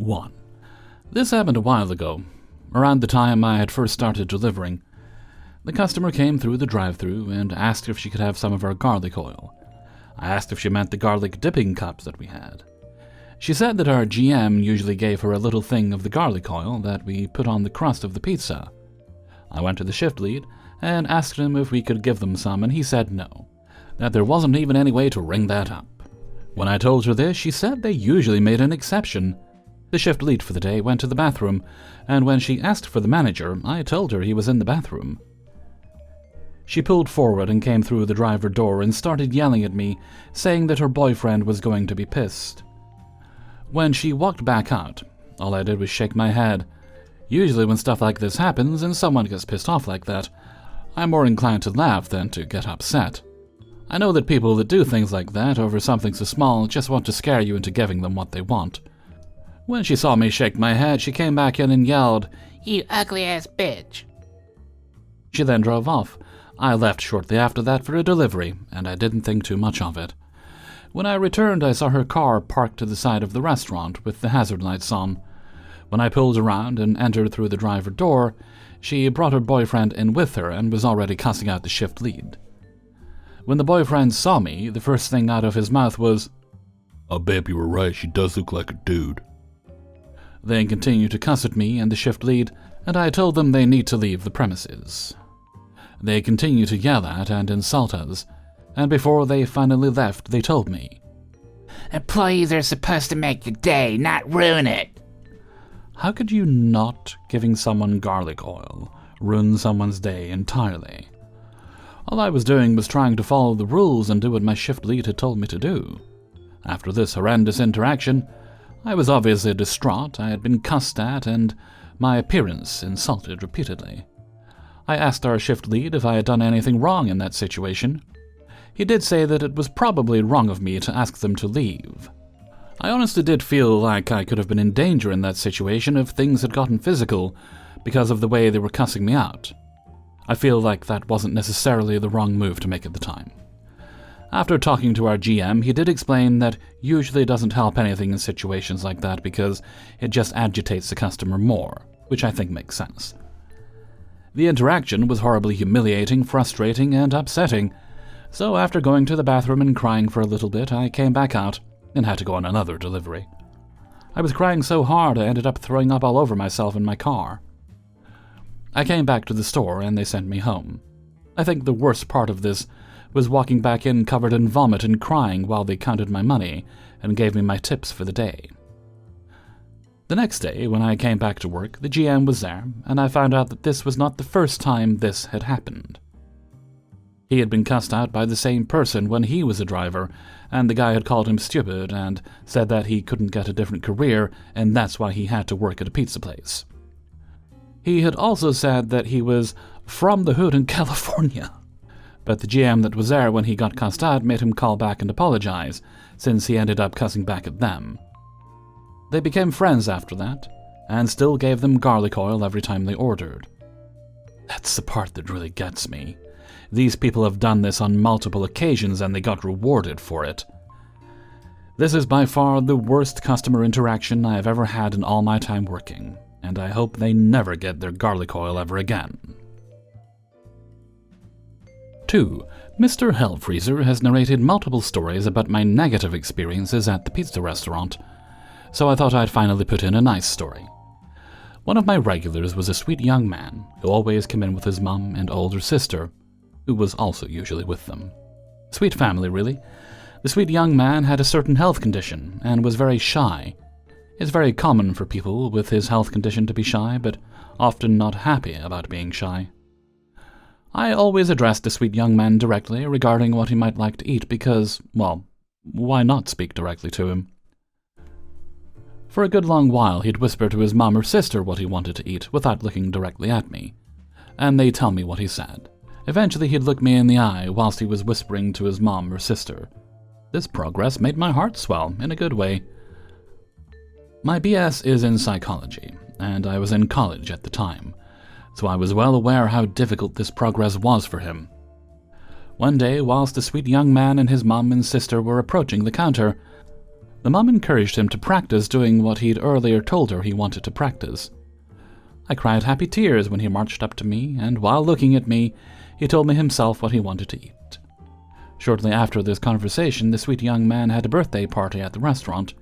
1. This happened a while ago, around the time I had first started delivering. The customer came through the drive-thru and asked if she could have some of our garlic oil. I asked if she meant the garlic dipping cups that we had. She said that our GM usually gave her a little thing of the garlic oil that we put on the crust of the pizza. I went to the shift lead and asked him if we could give them some, and he said no, that there wasn't even any way to ring that up. When I told her this, she said they usually made an exception. The shift lead for the day went to the bathroom, and when she asked for the manager, I told her he was in the bathroom. She pulled forward and came through the driver door and started yelling at me, saying that her boyfriend was going to be pissed. When she walked back out, all I did was shake my head. Usually when stuff like this happens and someone gets pissed off like that, I'm more inclined to laugh than to get upset. I know that people that do things like that over something so small just want to scare you into giving them what they want. When she saw me shake my head, she came back in and yelled, "You ugly-ass bitch." She then drove off. I left shortly after that for a delivery, and I didn't think too much of it. When I returned, I saw her car parked to the side of the restaurant with the hazard lights on. When I pulled around and entered through the driver door, she brought her boyfriend in with her and was already cussing out the shift lead. When the boyfriend saw me, the first thing out of his mouth was, "Oh, babe, you were right, she does look like a dude." They continued to cuss at me and the shift lead, and I told them they need to leave the premises. They continued to yell at and insult us, and before they finally left, they told me, "Employees are supposed to make your day, not ruin it." How could you not giving someone garlic oil ruin someone's day entirely? All I was doing was trying to follow the rules and do what my shift lead had told me to do. After this horrendous interaction, I was obviously distraught. I had been cussed at and my appearance insulted repeatedly. I asked our shift lead if I had done anything wrong in that situation. He did say that it was probably wrong of me to ask them to leave. I honestly did feel like I could have been in danger in that situation if things had gotten physical because of the way they were cussing me out. I feel like that wasn't necessarily the wrong move to make at the time. After talking to our GM, he did explain that usually doesn't help anything in situations like that because it just agitates the customer more, which I think makes sense. The interaction was horribly humiliating, frustrating, and upsetting, so after going to the bathroom and crying for a little bit, I came back out and had to go on another delivery. I was crying so hard I ended up throwing up all over myself in my car. I came back to the store and they sent me home. I think the worst part of this was walking back in covered in vomit and crying while they counted my money and gave me my tips for the day. The next day, when I came back to work, the GM was there, and I found out that this was not the first time this had happened. He had been cussed out by the same person when he was a driver, and the guy had called him stupid and said that he couldn't get a different career and that's why he had to work at a pizza place. He had also said that he was from the hood in California. But the GM that was there when he got cussed out made him call back and apologize, since he ended up cussing back at them. They became friends after that, and still gave them garlic oil every time they ordered. That's the part that really gets me. These people have done this on multiple occasions and they got rewarded for it. This is by far the worst customer interaction I have ever had in all my time working, and I hope they never get their garlic oil ever again. 2. Mr. Hellfreezer has narrated multiple stories about my negative experiences at the pizza restaurant, so I thought I'd finally put in a nice story. One of my regulars was a sweet young man who always came in with his mum and older sister, who was also usually with them. Sweet family, really. The sweet young man had a certain health condition and was very shy. It's very common for people with his health condition to be shy, but often not happy about being shy. I always addressed the sweet young man directly regarding what he might like to eat because, well, why not speak directly to him? For a good long while he'd whisper to his mom or sister what he wanted to eat without looking directly at me, and they'd tell me what he said. Eventually he'd look me in the eye whilst he was whispering to his mom or sister. This progress made my heart swell in a good way. My BS is in psychology, and I was in college at the time, so I was well aware how difficult this progress was for him. One day, whilst the sweet young man and his mom and sister were approaching the counter, The mum encouraged him to practice doing what he'd earlier told her he wanted to practice. I cried happy tears when he marched up to me, and while looking at me, he told me himself what he wanted to eat. Shortly after this conversation, the sweet young man had a birthday party at the restaurant.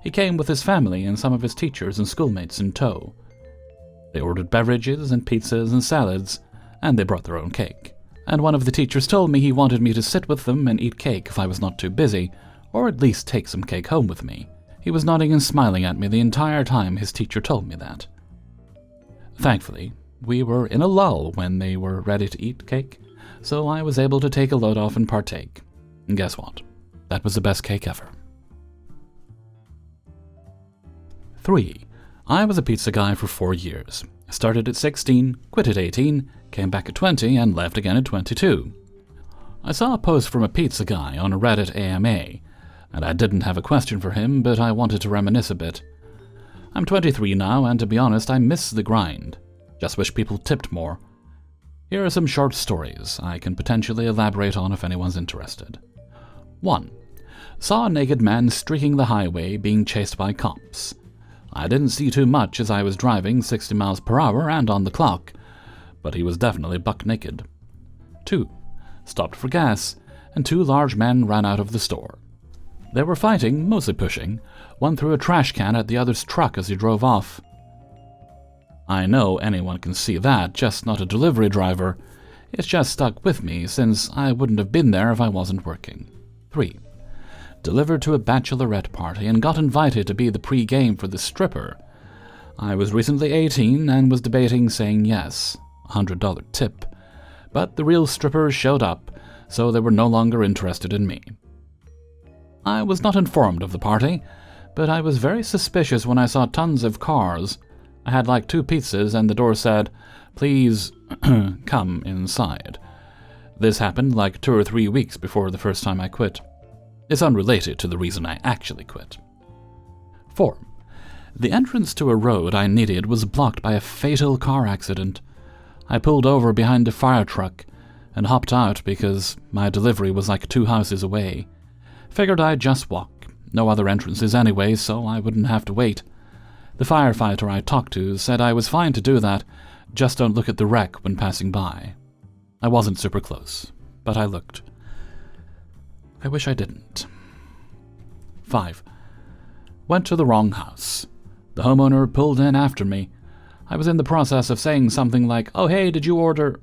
He came with his family and some of his teachers and schoolmates in tow. They ordered beverages and pizzas and salads, and they brought their own cake. And one of the teachers told me he wanted me to sit with them and eat cake if I was not too busy, or at least take some cake home with me. He was nodding and smiling at me the entire time his teacher told me that. Thankfully, we were in a lull when they were ready to eat cake, so I was able to take a load off and partake. And guess what? That was the best cake ever. 3. I was a pizza guy for 4 years. Started at 16, quit at 18, came back at 20, and left again at 22. I saw a post from a pizza guy on a Reddit AMA, and I didn't have a question for him, but I wanted to reminisce a bit. I'm 23 now, and to be honest, I miss the grind. Just wish people tipped more. Here are some short stories I can potentially elaborate on if anyone's interested. 1. Saw a naked man streaking the highway being chased by cops. I didn't see too much as I was driving 60 miles per hour and on the clock, but he was definitely buck naked. 2. Stopped for gas, and 2 large men ran out of the store. They were fighting, mostly pushing. One threw a trash can at the other's truck as he drove off. I know anyone can see that, just not a delivery driver. It's just stuck with me, since I wouldn't have been there if I wasn't working. 3. Delivered to a bachelorette party and got invited to be the pre-game for the stripper. I was recently 18 and was debating saying yes, $100 tip. But the real strippers showed up, so they were no longer interested in me. I was not informed of the party, but I was very suspicious when I saw tons of cars. I had like 2 pizzas and the door said, "Please come inside." This happened like 2 or 3 weeks before the first time I quit. It's unrelated to the reason I actually quit. 4. The entrance to a road I needed was blocked by a fatal car accident. I pulled over behind a fire truck and hopped out because my delivery was like 2 houses away. Figured I'd just walk. No other entrances anyway, so I wouldn't have to wait. The firefighter I talked to said I was fine to do that, just don't look at the wreck when passing by. I wasn't super close, but I looked. I wish I didn't. 5. Went to the wrong house. The homeowner pulled in after me. I was in the process of saying something like, "Oh hey, did you order?"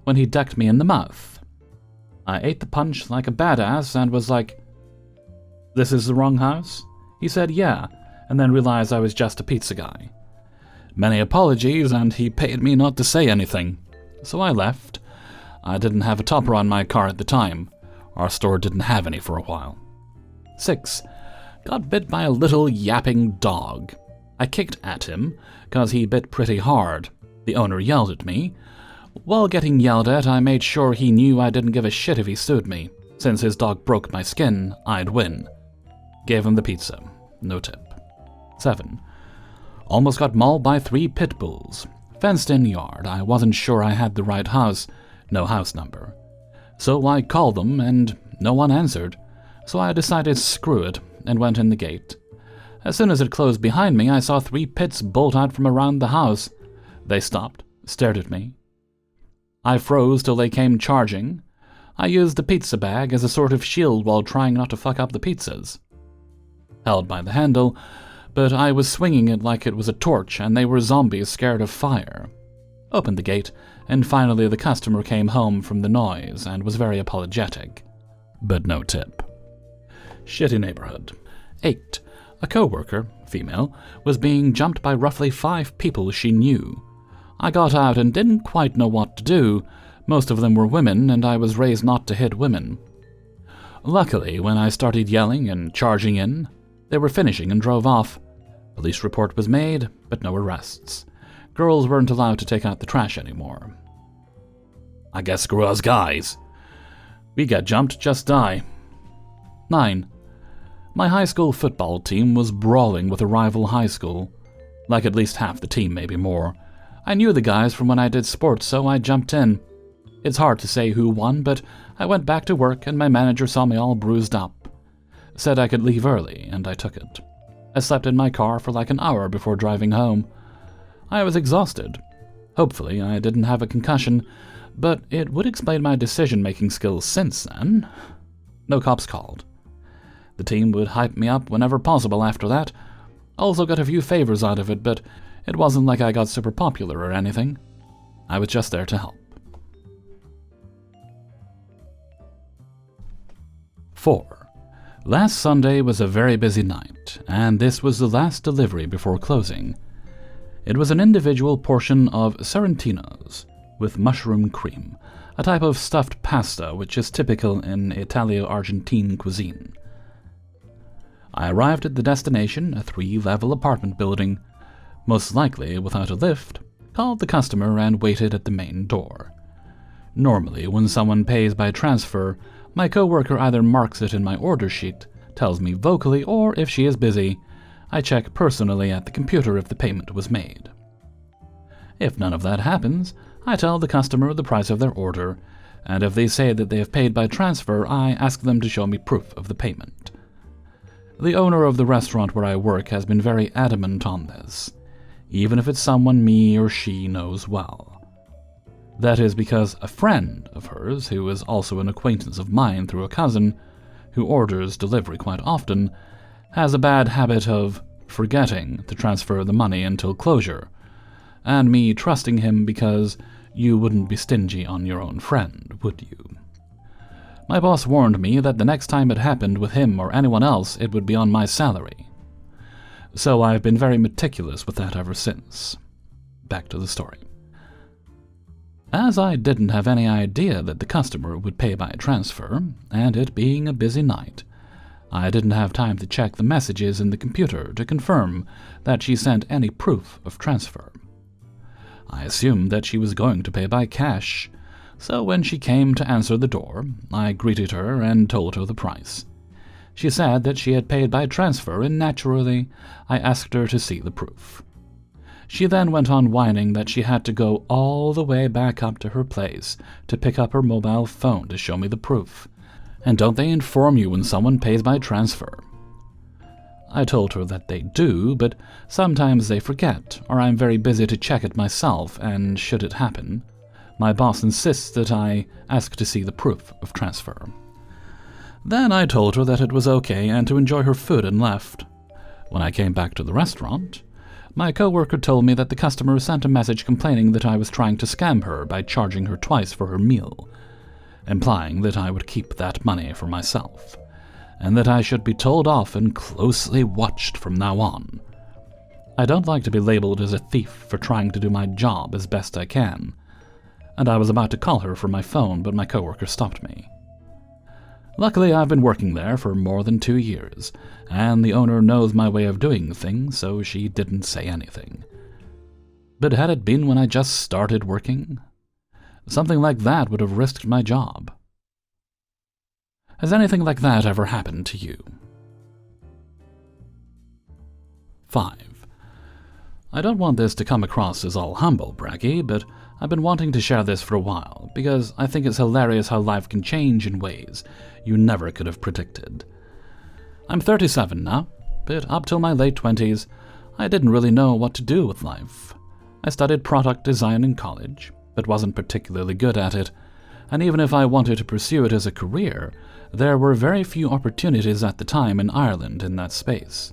when he decked me in the mouth. I ate the punch like a badass and was like, "This is the wrong house?" He said yeah, and then realized I was just a pizza guy. Many apologies, and he paid me not to say anything. So I left. I didn't have a topper on my car at the time. Our store didn't have any for a while. 6. Got bit by a little yapping dog. I kicked at him, 'cause he bit pretty hard. The owner yelled at me. While getting yelled at, I made sure he knew I didn't give a shit if he sued me. Since his dog broke my skin, I'd win. Gave him the pizza. No tip. 7. Almost got mauled by 3 pit bulls. Fenced-in yard. I wasn't sure I had the right house. No house number. So I called them, and no one answered. So I decided screw it, and went in the gate. As soon as it closed behind me, I saw 3 pits bolt out from around the house. They stopped, stared at me. I froze till they came charging. I used the pizza bag as a sort of shield while trying not to fuck up the pizzas. Held by the handle, but I was swinging it like it was a torch, and they were zombies scared of fire. Opened the gate, and finally the customer came home from the noise and was very apologetic. But no tip. Shitty neighborhood. 8. A co-worker, female, was being jumped by roughly 5 people she knew. I got out and didn't quite know what to do. Most of them were women, and I was raised not to hit women. Luckily, when I started yelling and charging in, they were finishing and drove off. Police report was made, but no arrests. Girls weren't allowed to take out the trash anymore. I guess screw us guys. We get jumped, just die. 9. My high school football team was brawling with a rival high school. Like at least half the team, maybe more. I knew the guys from when I did sports, so I jumped in. It's hard to say who won, but I went back to work and my manager saw me all bruised up. said I could leave early, and I took it. I slept in my car for like an hour before driving home. I was exhausted. Hopefully, I didn't have a concussion, but it would explain my decision-making skills since then. No cops called. The team would hype me up whenever possible after that. Also got a few favors out of it, but it wasn't like I got super popular or anything. I was just there to help. 4. Last Sunday was a very busy night, and this was the last delivery before closing. It was an individual portion of Sorrentinos with mushroom cream, a type of stuffed pasta which is typical in Italo-Argentine cuisine. I arrived at the destination, a 3-level apartment building, most likely without a lift, called the customer and waited at the main door. Normally, when someone pays by transfer, my coworker either marks it in my order sheet, tells me vocally, or if she is busy, I check personally at the computer if the payment was made. If none of that happens, I tell the customer the price of their order, and if they say that they have paid by transfer, I ask them to show me proof of the payment. The owner of the restaurant where I work has been very adamant on this, even if it's someone me or she knows well. That is because a friend of hers, who is also an acquaintance of mine through a cousin, who orders delivery quite often, has a bad habit of forgetting to transfer the money until closure, and me trusting him because you wouldn't be stingy on your own friend, would you? My boss warned me that the next time it happened with him or anyone else, it would be on my salary. So I've been very meticulous with that ever since. Back to the story. As I didn't have any idea that the customer would pay by transfer, and it being a busy night, I didn't have time to check the messages in the computer to confirm that she sent any proof of transfer. I assumed that she was going to pay by cash, so when she came to answer the door, I greeted her and told her the price. She said that she had paid by transfer, and naturally, I asked her to see the proof. She then went on whining that she had to go all the way back up to her place to pick up her mobile phone to show me the proof. And don't they inform you when someone pays by transfer? I told her that they do, but sometimes they forget, or I'm very busy to check it myself, and should it happen, my boss insists that I ask to see the proof of transfer. Then I told her that it was okay and to enjoy her food and left. When I came back to the restaurant, my coworker told me that the customer sent a message complaining that I was trying to scam her by charging her twice for her meal, implying that I would keep that money for myself, and that I should be told off and closely watched from now on. I don't like to be labeled as a thief for trying to do my job as best I can, and I was about to call her from my phone, but my coworker stopped me. Luckily, I've been working there for more than 2 years, and the owner knows my way of doing things, so she didn't say anything. But had it been when I just started working, something like that would have risked my job. Has anything like that ever happened to you? 5. I don't want this to come across as all humble braggy, but I've been wanting to share this for a while, because I think it's hilarious how life can change in ways you never could have predicted. I'm 37 now, but up till my late 20s, I didn't really know what to do with life. I studied product design in college, but wasn't particularly good at it, and even if I wanted to pursue it as a career, there were very few opportunities at the time in Ireland in that space.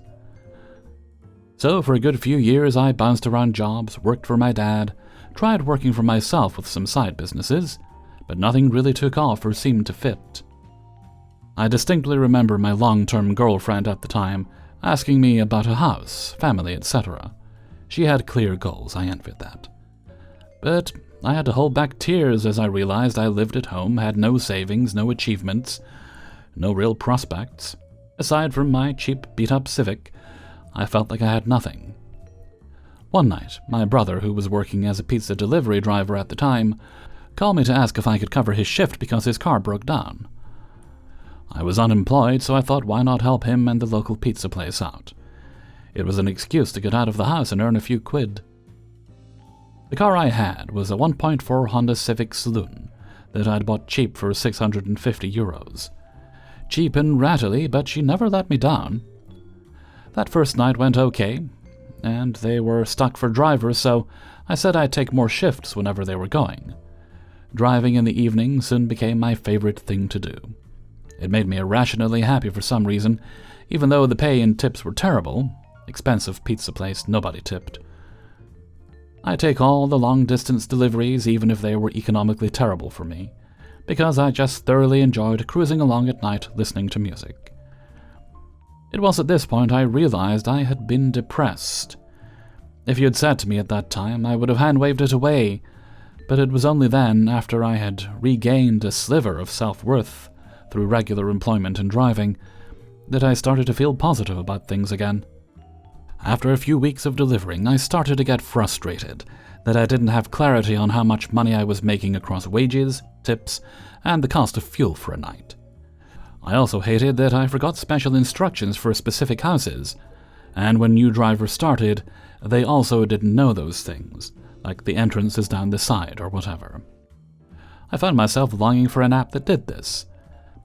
So for a good few years I bounced around jobs, worked for my dad, tried working for myself with some side businesses, but nothing really took off or seemed to fit. I distinctly remember my long-term girlfriend at the time asking me about a house, family, etc. She had clear goals, I envied that. But I had to hold back tears as I realized I lived at home, had no savings, no achievements, no real prospects. Aside from my cheap beat-up Civic, I felt like I had nothing. One night, my brother, who was working as a pizza delivery driver at the time, called me to ask if I could cover his shift because his car broke down. I was unemployed, so I thought why not help him and the local pizza place out. It was an excuse to get out of the house and earn a few quid. The car I had was a 1.4 Honda Civic Saloon that I'd bought cheap for €650. cheap and rattly, but she never let me down. That first night went okay, and they were stuck for drivers, so I said I'd take more shifts whenever they were going. Driving in the evening soon became my favorite thing to do. It made me irrationally happy for some reason, even though the pay and tips were terrible. Expensive pizza place, nobody tipped. I take all the long-distance deliveries, even if they were economically terrible for me, because I just thoroughly enjoyed cruising along at night listening to music. It was at this point I realized I had been depressed. If you had said to me at that time, I would have hand-waved it away, but it was only then, after I had regained a sliver of self-worth through regular employment and driving, that I started to feel positive about things again. After a few weeks of delivering, I started to get frustrated that I didn't have clarity on how much money I was making across wages, tips, and the cost of fuel for a night. I also hated that I forgot special instructions for specific houses, and when new drivers started, they also didn't know those things, like the entrance is down the side or whatever. I found myself longing for an app that did this,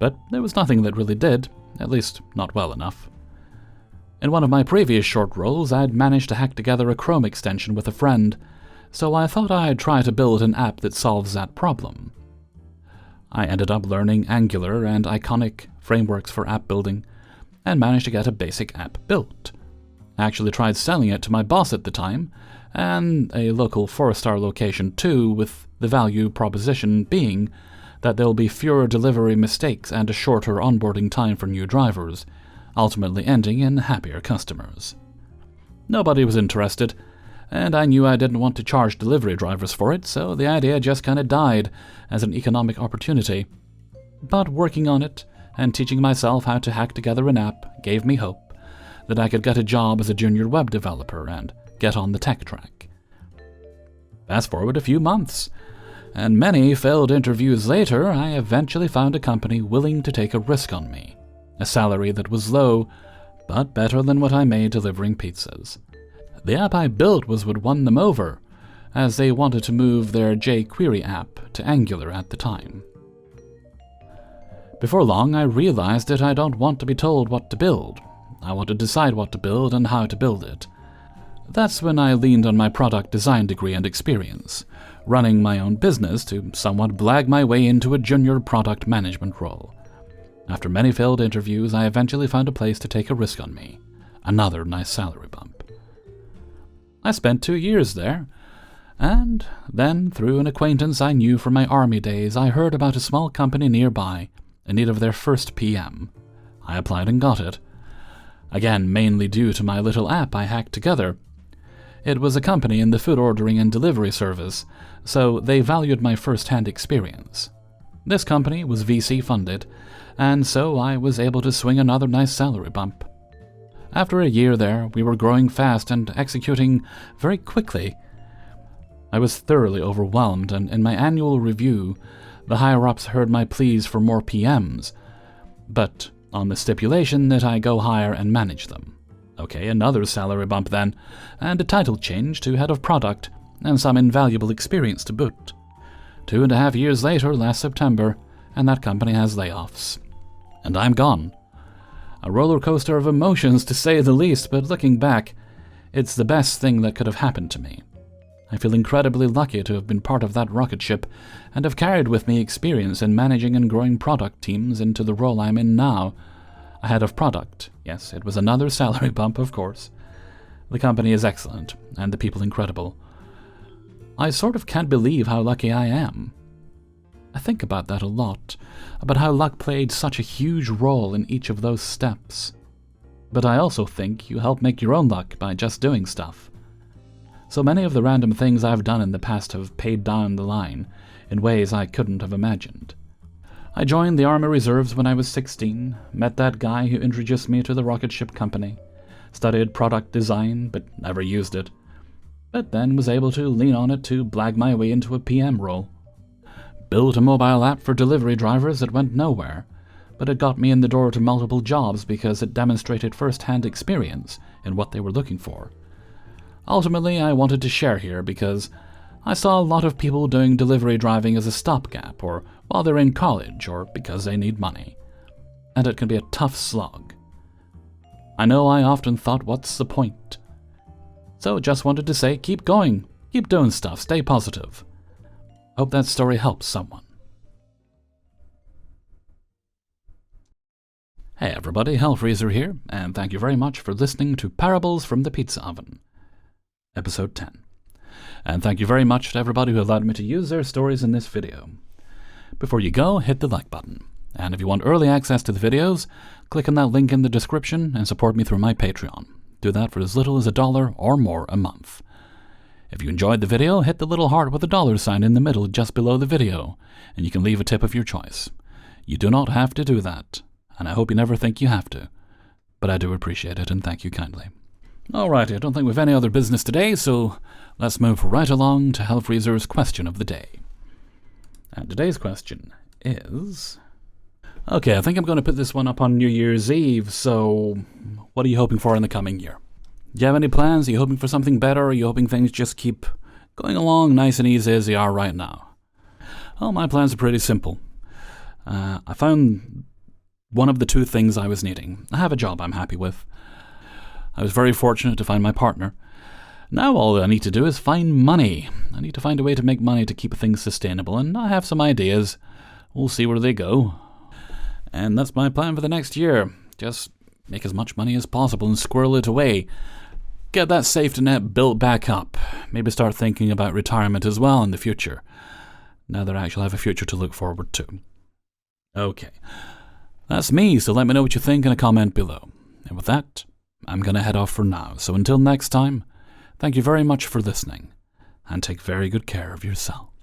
but there was nothing that really did, at least not well enough. In one of my previous short roles, I'd managed to hack together a Chrome extension with a friend, so I thought I'd try to build an app that solves that problem. I ended up learning Angular and Iconic frameworks for app building, and managed to get a basic app built. I actually tried selling it to my boss at the time, and a local 4-star location too, with the value proposition being that there'll be fewer delivery mistakes and a shorter onboarding time for new drivers, ultimately ending in happier customers. Nobody was interested, and I knew I didn't want to charge delivery drivers for it, so the idea just kinda died as an economic opportunity. But working on it, and teaching myself how to hack together an app, gave me hope that I could get a job as a junior web developer and get on the tech track. Fast forward a few months, and many failed interviews later, I eventually found a company willing to take a risk on me. A salary that was low, but better than what I made delivering pizzas. The app I built was what won them over, as they wanted to move their jQuery app to Angular at the time. Before long, I realized that I don't want to be told what to build. I want to decide what to build and how to build it. That's when I leaned on my product design degree and experience, running my own business to somewhat blag my way into a junior product management role. After many failed interviews, I eventually found a place to take a risk on me. Another nice salary bump. I spent 2 years there, and then, through an acquaintance I knew from my army days, I heard about a small company nearby in need of their first PM. I applied and got it. Again, mainly due to my little app I hacked together. It was a company in the food ordering and delivery service, so they valued my first-hand experience. This company was VC funded, and so I was able to swing another nice salary bump. After a year there, we were growing fast and executing very quickly. I was thoroughly overwhelmed, and in my annual review, the higher-ups heard my pleas for more PMs, but on the stipulation that I go hire and manage them. Okay, another salary bump then, and a title change to head of product, and some invaluable experience to boot. 2.5 years later, last September, and that company has layoffs. And I'm gone. A roller coaster of emotions, to say the least, but looking back, it's the best thing that could have happened to me. I feel incredibly lucky to have been part of that rocket ship, and have carried with me experience in managing and growing product teams into the role I'm in now. A head of product. Yes, it was another salary bump, of course. The company is excellent, and the people incredible. I sort of can't believe how lucky I am. I think about that a lot, about how luck played such a huge role in each of those steps. But I also think you help make your own luck by just doing stuff. So many of the random things I've done in the past have paid down the line in ways I couldn't have imagined. I joined the Army Reserves when I was 16, met that guy who introduced me to the rocket ship company, studied product design but never used it, but then was able to lean on it to blag my way into a PM role. Built a mobile app for delivery drivers that went nowhere, but it got me in the door to multiple jobs because it demonstrated first-hand experience in what they were looking for. Ultimately, I wanted to share here because I saw a lot of people doing delivery driving as a stopgap, or while they're in college, or because they need money. and it can be a tough slog. I know I often thought, what's the point? So just wanted to say, keep going, keep doing stuff, stay positive. Hope that story helps someone. Hey everybody, Hellfreezer here, and thank you very much for listening to Parables from the Pizza Oven, Episode 10. And thank you very much to everybody who allowed me to use their stories in this video. Before you go, hit the like button. And if you want early access to the videos, click on that link in the description and support me through my Patreon. Do that for as little as $1 or more a month. If you enjoyed the video, hit the little heart with a dollar sign in the middle just below the video, and you can leave a tip of your choice. You do not have to do that, and I hope you never think you have to. But I do appreciate it, and thank you kindly. Alrighty, I don't think we've any other business today, so let's move right along to Hellfreezer's question of the day. And today's question is... Okay, I think I'm going to put this one up on New Year's Eve, so what are you hoping for in the coming year? Do you have any plans? Are you hoping for something better, or are you hoping things just keep going along nice and easy as they are right now? Well, my plans are pretty simple. I found one of the two things I was needing. I have a job I'm happy with. I was very fortunate to find my partner. Now all I need to do is find money. I need to find a way to make money to keep things sustainable, and I have some ideas. We'll see where they go. And that's my plan for the next year. Just make as much money as possible and squirrel it away. Get that safety net built back up. Maybe start thinking about retirement as well in the future. Now that I actually have a future to look forward to. Okay. That's me, so let me know what you think in a comment below. And with that, I'm going to head off for now. So until next time, thank you very much for listening, and take very good care of yourself.